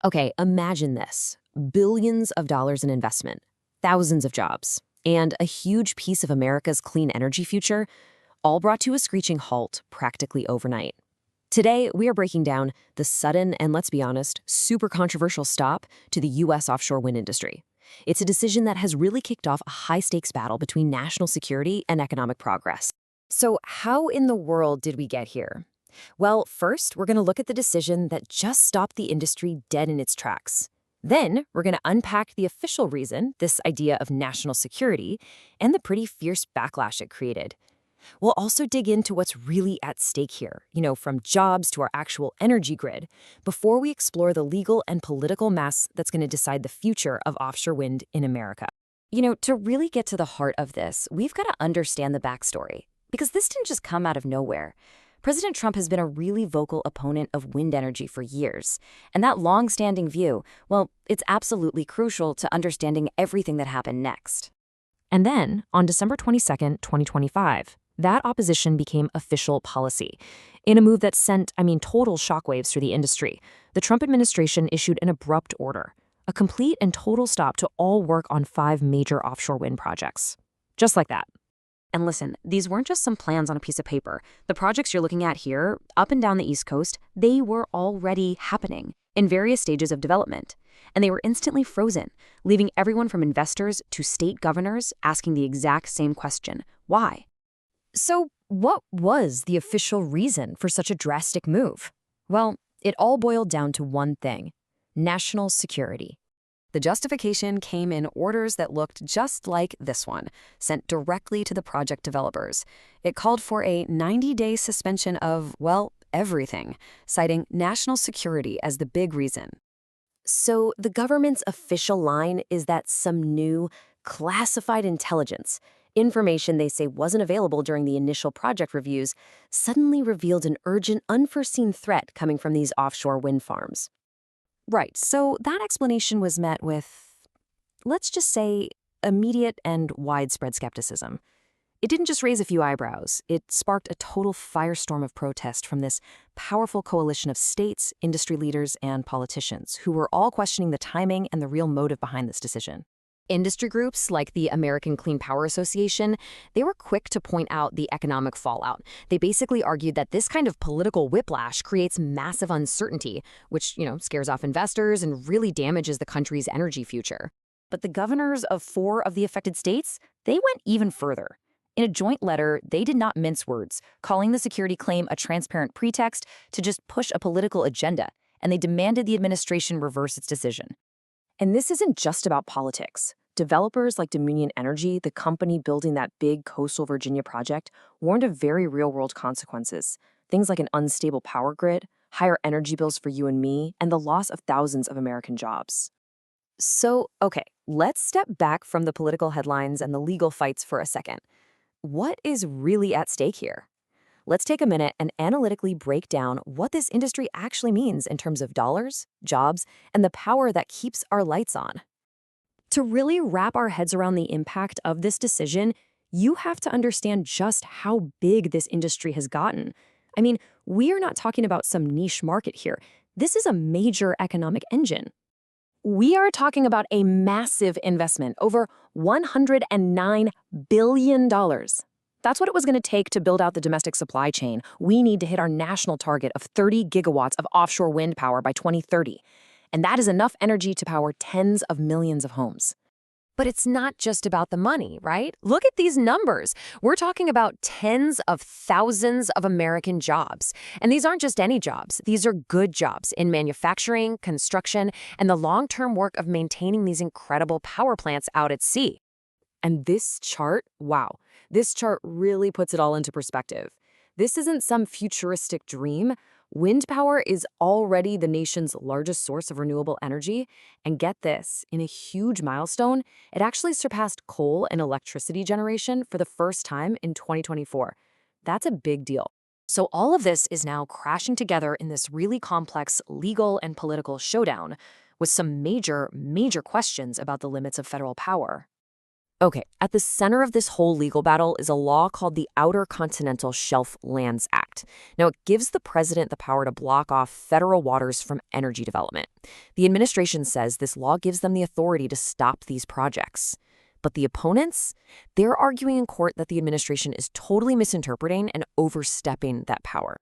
Okay, imagine this. Billions of dollars in investment, thousands of jobs, and a huge piece of America's clean energy future, all brought to a screeching halt practically overnight. Today, we are breaking down the sudden and, let's be honest, super controversial stop to the U.S. offshore wind industry. It's a decision that has really kicked off a high-stakes battle between national security and economic progress. So how in the world did we get here? Well, first, we're going to look at the decision that just stopped the industry dead in its tracks. Then, we're going to unpack the official reason, this idea of national security, and the pretty fierce backlash it created. We'll also dig into what's really at stake here, from jobs to our actual energy grid, before we explore the legal and political mess that's going to decide the future of offshore wind in America. To really get to the heart of this, we've got to understand the backstory, because this didn't just come out of nowhere. President Trump has been a really vocal opponent of wind energy for years, and that long-standing view, well, it's absolutely crucial to understanding everything that happened next. And then, on December 22nd, 2025, that opposition became official policy. In a move that sent, total shockwaves through the industry, the Trump administration issued an abrupt order, a complete and total stop to all work on 5 major offshore wind projects. Just like that. And listen, these weren't just some plans on a piece of paper. The projects you're looking at here, up and down the East Coast, they were already happening in various stages of development. And they were instantly frozen, leaving everyone from investors to state governors asking the exact same question: why? So what was the official reason for such a drastic move? Well, it all boiled down to one thing: national security. The justification came in orders that looked just like this one, sent directly to the project developers. It called for a 90-day suspension of, well, everything, citing national security as the big reason. So the government's official line is that some new, classified intelligence, information they say wasn't available during the initial project reviews, suddenly revealed an urgent, unforeseen threat coming from these offshore wind farms. Right, so that explanation was met with, let's just say, immediate and widespread skepticism. It didn't just raise a few eyebrows, it sparked a total firestorm of protest from this powerful coalition of states, industry leaders, and politicians who were all questioning the timing and the real motive behind this decision. Industry groups like the American Clean Power Association, they were quick to point out the economic fallout. They basically argued that this kind of political whiplash creates massive uncertainty, which, scares off investors and really damages the country's energy future. But the governors of 4 of the affected states, they went even further. In a joint letter, they did not mince words, calling the security claim a transparent pretext to just push a political agenda, and they demanded the administration reverse its decision. And this isn't just about politics. Developers like Dominion Energy, the company building that big Coastal Virginia project, warned of very real-world consequences. Things like an unstable power grid, higher energy bills for you and me, and the loss of thousands of American jobs. So, okay, let's step back from the political headlines and the legal fights for a second. What is really at stake here? Let's take a minute and analytically break down what this industry actually means in terms of dollars, jobs, and the power that keeps our lights on. To really wrap our heads around the impact of this decision, you have to understand just how big this industry has gotten. We are not talking about some niche market here. This is a major economic engine. We are talking about a massive investment, over $109 billion. That's what it was going to take to build out the domestic supply chain. We need to hit our national target of 30 gigawatts of offshore wind power by 2030. And that is enough energy to power tens of millions of homes. But it's not just about the money, right? Look at these numbers. We're talking about tens of thousands of American jobs. And these aren't just any jobs. These are good jobs in manufacturing, construction, and the long-term work of maintaining these incredible power plants out at sea. And this chart, wow, this chart really puts it all into perspective. This isn't some futuristic dream. Wind power is already the nation's largest source of renewable energy. And get this, in a huge milestone, it actually surpassed coal and electricity generation for the first time in 2024. That's a big deal. So all of this is now crashing together in this really complex legal and political showdown with some major questions about the limits of federal power. Okay, at the center of this whole legal battle is a law called the Outer Continental Shelf Lands Act. Act. Now, it gives the president the power to block off federal waters from energy development. The administration says this law gives them the authority to stop these projects. But the opponents, they're arguing in court that the administration is totally misinterpreting and overstepping that power.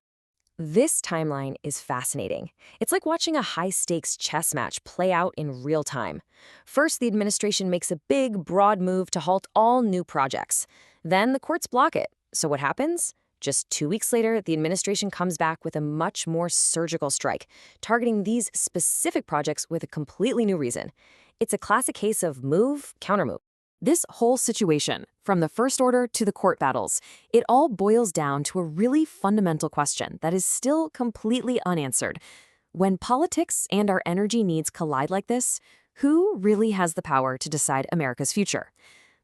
This timeline is fascinating. It's like watching a high-stakes chess match play out in real time. First, the administration makes a big, broad move to halt all new projects. Then the courts block it. So what happens? Just 2 weeks later, the administration comes back with a much more surgical strike, targeting these specific projects with a completely new reason. It's a classic case of move, countermove. This whole situation, from the first order to the court battles, it all boils down to a really fundamental question that is still completely unanswered. When politics and our energy needs collide like this, who really has the power to decide America's future?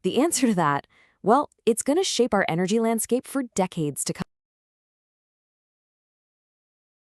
The answer to that, well, it's going to shape our energy landscape for decades to come.